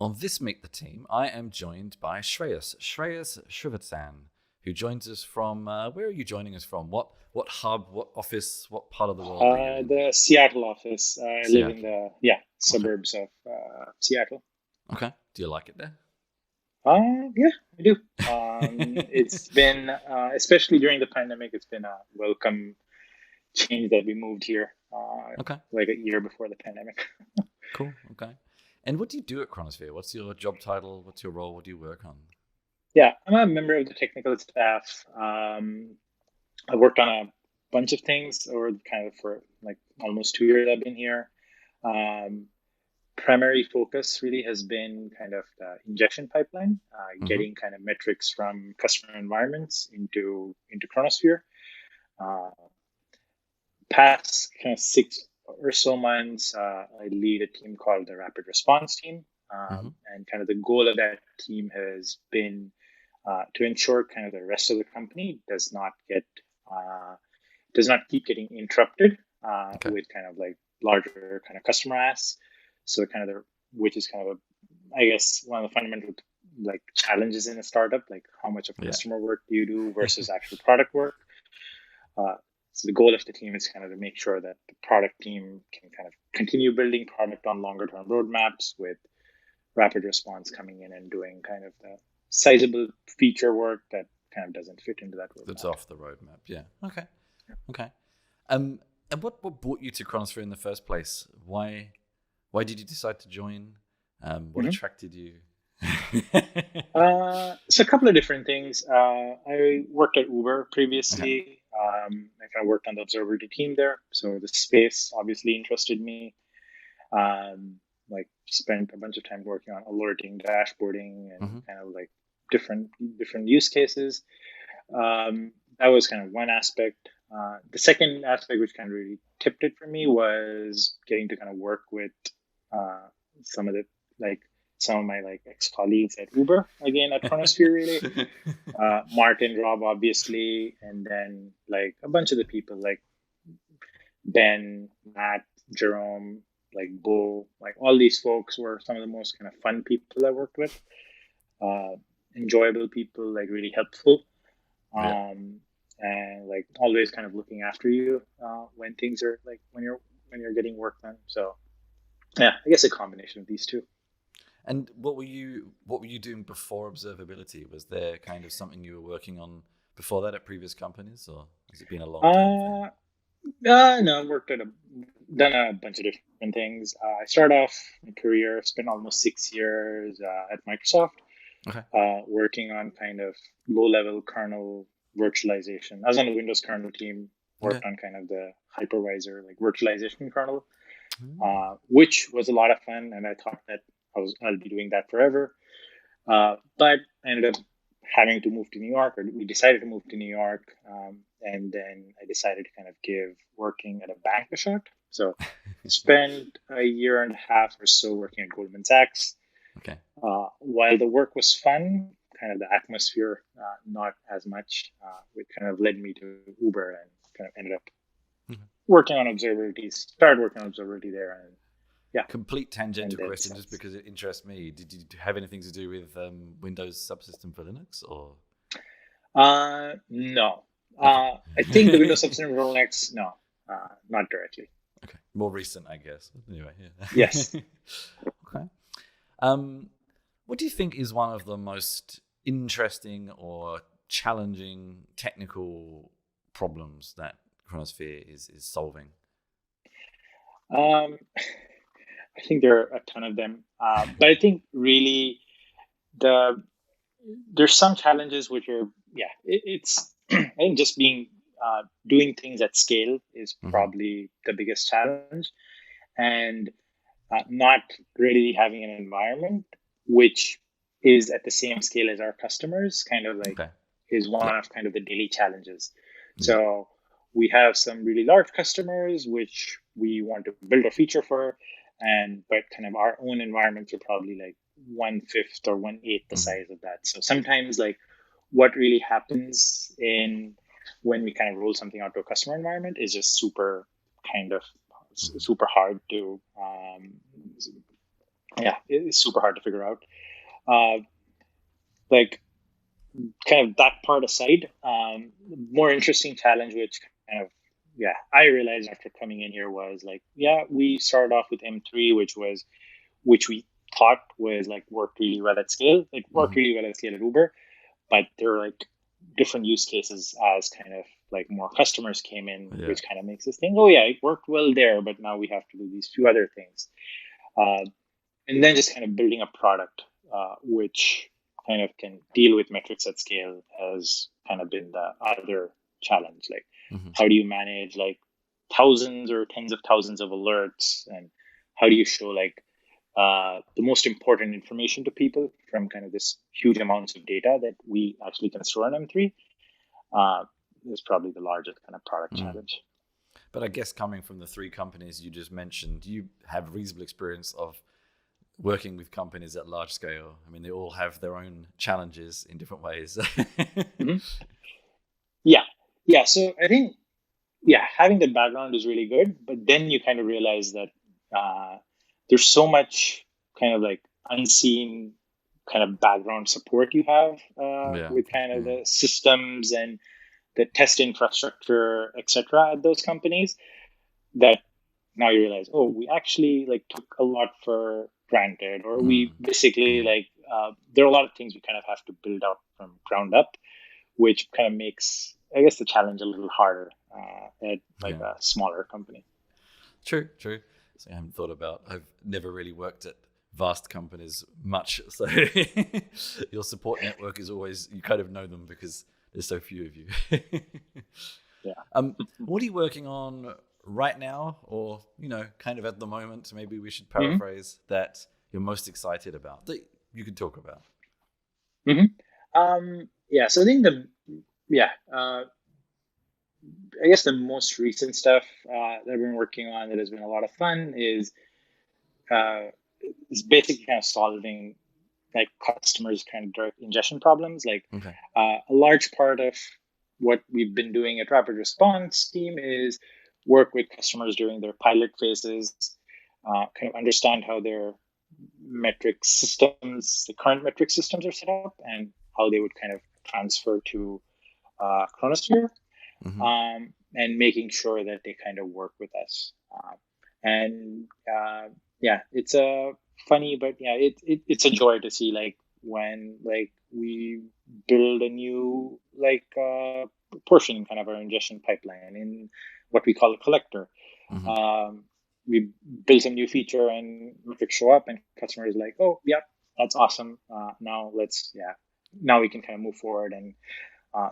On this Meet the Team, I am joined by Shreyas Srivatsan, who joins us from, where are you joining us from? What hub, what office, what part of the world are you in? The Seattle office. I live in Seattle. the Okay. suburbs of Seattle. Okay. Do you like it there? Yeah, I do. It's been, especially during the pandemic, it's been a welcome change that we moved here, Okay. like a year before the pandemic. Cool. Okay. And what do you do at Chronosphere? What's your job title? What's your role? What do you work on? Yeah, I'm a member of the technical staff. I worked on a bunch of things over kind of for like almost 2 years I've been here. Um, Primary focus really has been kind of the injection pipeline, Mm-hmm. getting kind of metrics from customer environments into Chronosphere. Uh, Past kind of 6 or so months, I lead a team called the Rapid Response Team, Mm-hmm. and kind of the goal of that team has been to ensure kind of the rest of the company uh, does not keep getting interrupted Okay. with kind of like larger kind of customer asks. So kind of the which is kind of I guess one of the fundamental like challenges in a startup, like how much of Yeah. customer work do you do versus actual product work. Uh, so the goal of the team is kind of to make sure that the product team can kind of continue building product on longer term roadmaps with rapid response coming in and doing kind of the sizable feature work that kind of doesn't fit into that That's roadmap. off the roadmap. Yeah. Okay. Okay. Um, and what brought you to Chronosphere in the first place? Why did you decide to join? What Mhm. attracted you? So a couple of different things. I worked at Uber Okay. previously. I kind of worked on the observability team there, so the space obviously interested me. Like spent a bunch of time working on alerting, dashboarding, and Mm-hmm. kind of like different different use cases. That was kind of one aspect. The second aspect, which kind of really tipped it for me, was getting to kind of work with uh, some of the like some of my like ex colleagues at Uber again at Chronosphere really. Martin, Rob, obviously, and then like a bunch of the people like Ben, Matt, Jerome, like Bo, like all these folks were some of the most kind of fun people I worked with. Uh, Enjoyable people, like really helpful, Yeah. um, and like always kind of looking after you when things are like when you're getting work done. So yeah, I guess a combination of these two. And what were you doing before observability? Was there kind of something you were working on before that at previous companies, or has it been a long time thing? Uh, no, I worked at done a bunch of different things. I started off my career, spent almost 6 years at Microsoft, Okay. working on kind of low-level kernel virtualization. I was on the Windows kernel team, Okay. worked on kind of the hypervisor, like virtualization kernel, Mm. which was a lot of fun, and I thought that I'll be doing that forever. But I ended up having to move to New York, or we decided to move to New York, and then I decided to kind of give working at a bank a shot. So spent a year and a half or so working at Goldman Sachs. Okay. While the work was fun, kind of the atmosphere not as much, which kind of led me to Uber and kind of ended up Okay. working on observability. Started working on observability there, and yeah, Complete and tangential then question, just since. because it interests me. Did you have anything to do with Windows subsystem for Linux, or No. okay? I think the Windows subsystem for Linux, no, not directly. Okay, more recent, I guess. Anyway, Yes. yeah. Okay. Um, what do you think is one of the most interesting or challenging technical problems that Chronosphere is solving? Um, I think there are a ton of them, but I think really the there's some challenges which are it's I think just being doing things at scale is Mm-hmm. probably the biggest challenge, and not really having an environment which is at the same scale as our customers kind of like Okay. is Yeah. one of kind of the daily challenges. Yeah. So we have some really large customers which we want to build a feature for, and but kind of our own environments are probably like 1/5 or 1/8 the Mm-hmm. size of that. So sometimes like what really happens in when we kind of roll something out to a customer environment is just super kind of Mm-hmm. super hard to yeah, it's super hard to figure out. Like kind of that part aside, more interesting challenge, which kind of, yeah, I realized after coming in here was like, yeah, we started off with M3, which we thought was like worked really well at scale, like worked really well at scale at Uber, but there are like different use cases as kind of like more customers came in, Yeah. which kind of makes us think, oh yeah, it worked well there, but now we have to do these few other things. Uh, and then just kind of building a product which kind of can deal with metrics at scale has kind of been the other challenge. Like, how do you manage like thousands or tens of thousands of alerts, and how do you show like the most important information to people from kind of this huge amounts of data that we actually can store in M3 is probably the largest kind of product challenge. But I guess coming from the three companies you just mentioned, you have reasonable experience of working with companies at large scale. I mean, they all have their own challenges in different ways. Mm-hmm. Yeah. So I think, yeah, having that background is really good. But then you kind of realize that there's so much kind of like unseen kind of background support you have Yeah. with kind of the systems and the test infrastructure, etc. at those companies, that now you realize, oh, we actually like took a lot for granted, or we basically like there are a lot of things we kind of have to build up from ground up, which kind of makes, I guess, the challenge a little harder at like a smaller company. True. So I haven't thought about. I've never really worked at vast companies much, so your support network is always, you kind of know them because there's so few of you. Yeah. What are you working on right now, or kind of at the moment? Maybe we should paraphrase that you're most excited about that you could talk about. Yeah. So I think I guess the most recent stuff that I've been working on that has been a lot of fun is basically kind of solving like customers' kind of direct ingestion problems. Like a large part of what we've been doing at Rapid Response team is work with customers during their pilot phases, kind of understand how their metric systems, the current metric systems are set up, and how they would kind of transfer to Chronosphere, and making sure that they kind of work with us. It's a funny, but yeah, it's a joy to see like when like we build a new like portion in kind of our ingestion pipeline in what we call a collector. We build some new feature and metrics show up, and customers like, oh, yep, that's awesome. Now we can kind of move forward and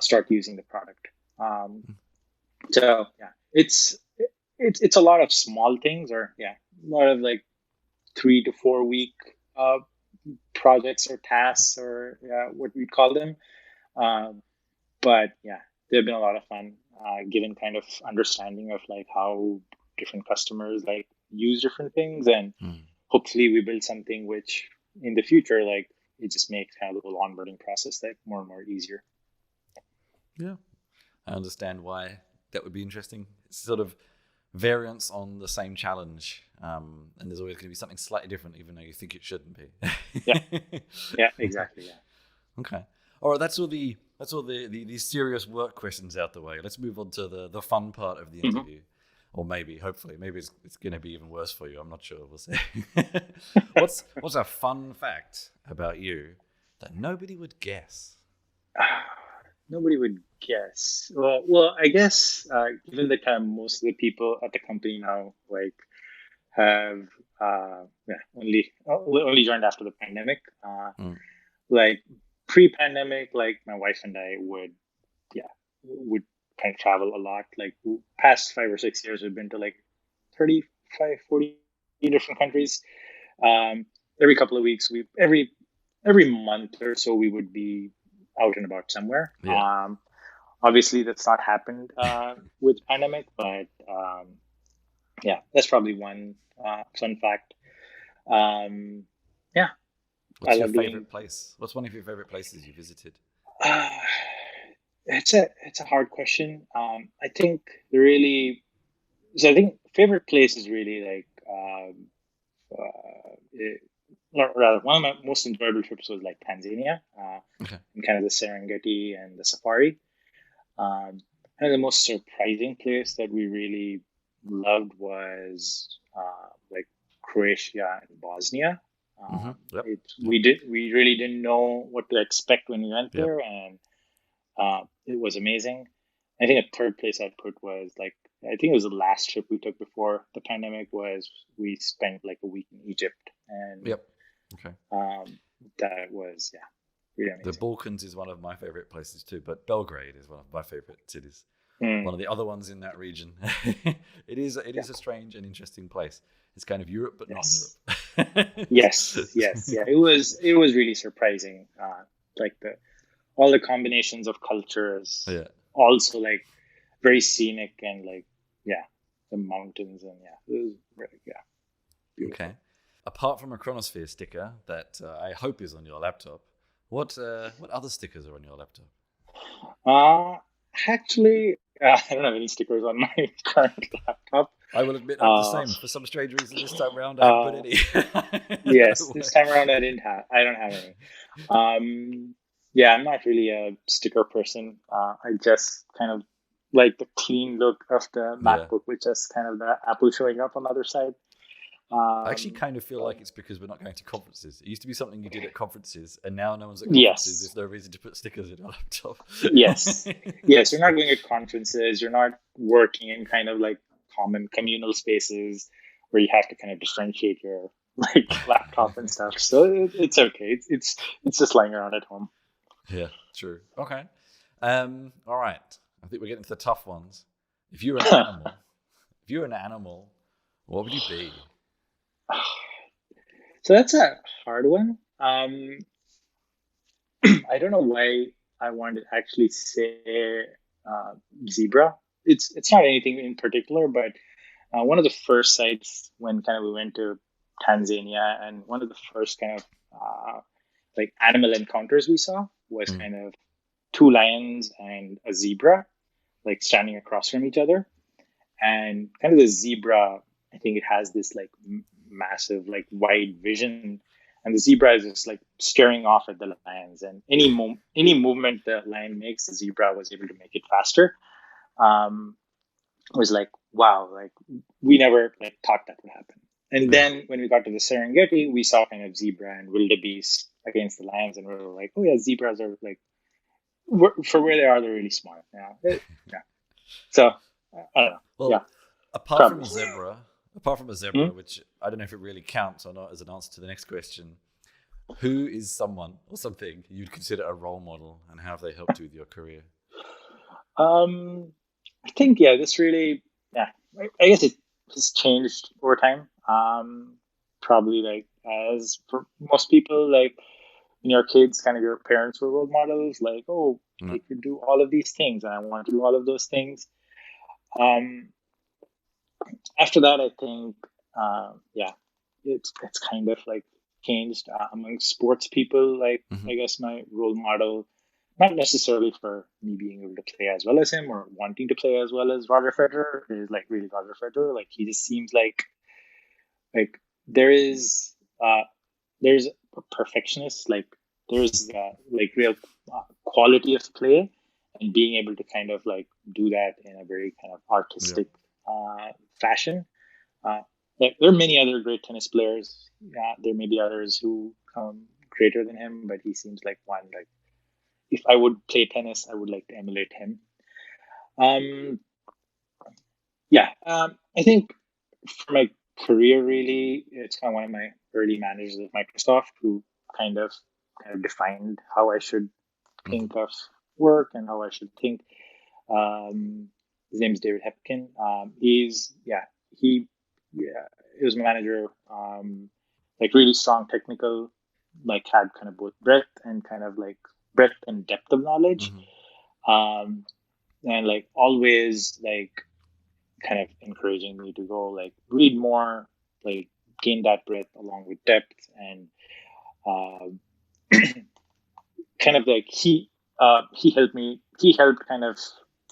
start using the product. So yeah, it's a lot of small things, or a lot of like 3 to 4 week projects or tasks, or what we call them. But yeah, they've been a lot of fun, given kind of understanding of like how different customers like use different things, and hopefully we build something which in the future, like it just makes kind of the whole onboarding process like more and more easier. Yeah, I understand why that would be interesting. It's sort of variants on the same challenge, and there's always going to be something slightly different, even though you think it shouldn't be. Yeah, exactly. Yeah. Okay. All right. That's all the serious work questions out the way. Let's move on to the fun part of the interview, or hopefully, it's going to be even worse for you. I'm not sure. We'll see. What's a fun fact about you that nobody would guess? Nobody would guess. Well, I guess given that kind of most of the people at the company now like have only joined after the pandemic. Like pre-pandemic, like my wife and I would kind of travel a lot. Like past 5 or 6 years, we've been to like 35, 40 different countries. Every couple of weeks, every month or so, we would be out and about somewhere. Obviously that's not happened with pandemic, but that's probably one fun fact. What's your favorite place? What's one of your favorite places you visited? It's a hard question. I think favorite place is really like or rather, one of my most enjoyable trips was like Tanzania, Okay. and kind of the Serengeti and the safari. Um, and the most surprising place that we really loved was like Croatia and Bosnia. Yep. Yep. We really didn't know what to expect when we went Yep. there, and it was amazing. I think a third place I'd put was like, I think it was the last trip we took before the pandemic, was we spent like a week in Egypt, and Yep. Okay. that was, yeah, really The amazing. Balkans is one of my favorite places too, but Belgrade is one of my favorite cities. Mm, One of the other ones in that region. It is yeah. a strange and interesting place. It's kind of Europe, but not Yes. Europe. Yes. Yeah. It was really surprising. Like the all the combinations of cultures, Yeah. also like very scenic, and like, yeah, the mountains, and yeah, it was really, yeah, Okay. beautiful. Apart from a Chronosphere sticker that I hope is on your laptop, what other stickers are on your laptop? Uh actually, I don't have any stickers on my current laptop. I will admit I'm the Uh, same. For some strange reason, this time round I haven't put uh, any. yes, No this way. time around I don't have any. Yeah, I'm not really a sticker person. I just kind of like the clean look of the Yeah. MacBook, which is kind of the Apple showing up on the other side. I actually Um, kind of feel like it's because we're not going to conferences. It used to be something you did at conferences, and now no one's at conferences. yes, There's no reason to put stickers in your laptop. yes, yes. You're not going at conferences. You're not working in kind of like common communal spaces where you have to kind of differentiate your like laptop and stuff. So it's okay. It's just lying around at home. Yeah, true. Okay. All right. I think we're getting to the tough ones. If you're an animal, what would you be? So that's a hard one. I don't know why I wanted to actually say uh, zebra. It's not anything in particular, but one of the first sites when kind of we went to Tanzania, and one of the first kind of like animal encounters we saw was Mm, kind of two lions and a zebra, like standing across from each other. And kind of the zebra, I think it has this like massive like wide vision, and the zebra is just like staring off at the lions, and any movement the lion makes, the zebra was able to make it faster. Was like, wow, like we never like thought that would happen. And yeah. then when we got to the Serengeti, we saw kind of zebra and wildebeest against the lions, and we were like, oh yeah, zebras are like, for where they are, they're really smart. Yeah. So I don't know. Yeah, Well, apart from probably. a zebra, Hmm? which I don't know if it really counts or not as an answer to the next question, who is someone or something you'd consider a role model, and how have they helped you with your career? Um, I think, yeah, this really, yeah, I guess it has changed over time. Probably like, as for most people, like when you're kids, kind of your parents were role models. Like, oh, Mm, they could do all of these things, and I want to do all of those things. Um, After that, I think, yeah, it's kind of like changed among sports people. Like, mhm. I guess my role model, not necessarily for me being able to play as well as him or wanting to play as well as Roger Federer, is like really Roger Federer. Like, he just seems like there is there's a perfectionist. Like, there's like real quality of play, and being able to kind of like do that in a very kind of Yeah. artistic fashion. uh, like, there are many other great tennis players. There may be others who come greater than him, but he seems like one. Like, if I would play tennis, I would like to emulate him. Um, yeah, I think for my career, really, it's kind of one of my early managers at Microsoft who kind of defined how I should Mhm. think of work and how I should think. Um, his name is David Hepkin. He's yeah he yeah he was my manager. Like, really strong technical, like had kind of both breadth and kind of like breadth and depth of knowledge. Mhm. Um, and like always like kind of encouraging me to go like read more, like gain that breadth along with depth, and uh, kind of like he helped kind of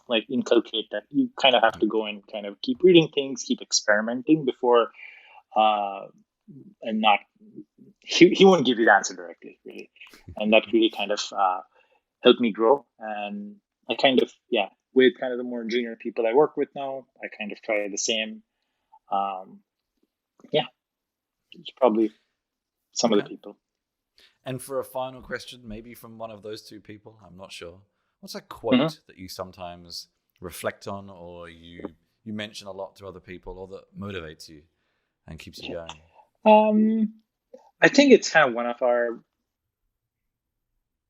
like inculcate that you kind of have Yeah. to go and kind of keep reading things, keep experimenting before uh and not he won't give you the answer directly, really. And that really kind of helped me grow. And I kind of, with kind of the more junior people I work with now, I kind of try the same. It's probably some of the people. And for a final question, maybe from one of those two people, I'm not sure. What's a quote that you sometimes reflect on, or you mention a lot to other people, or that motivates you and keeps you going? I think it's kind of one of our.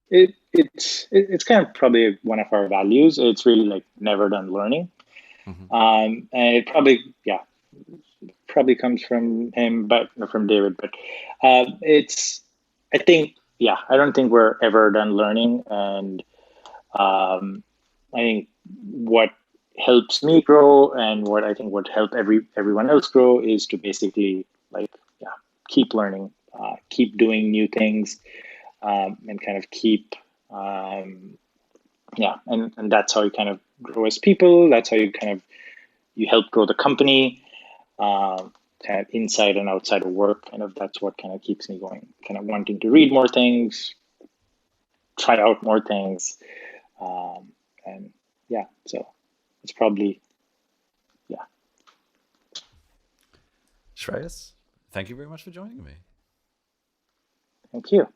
It's kind of probably one of our values. It's really like never done learning, and it probably comes from him, but from David. But it's, I think, I don't think we're ever done learning, and I think what helps me grow and what I think would help everyone else grow is to basically keep learning, keep doing new things, and kind of keep and that's how you kind of grow as people. That's how you help grow the company, kind of inside and outside of work. Kind of that's what kind of keeps me going, kind of wanting to read more things, try out more things, and so it's probably Shreyas, thank you very much for joining me. Thank you.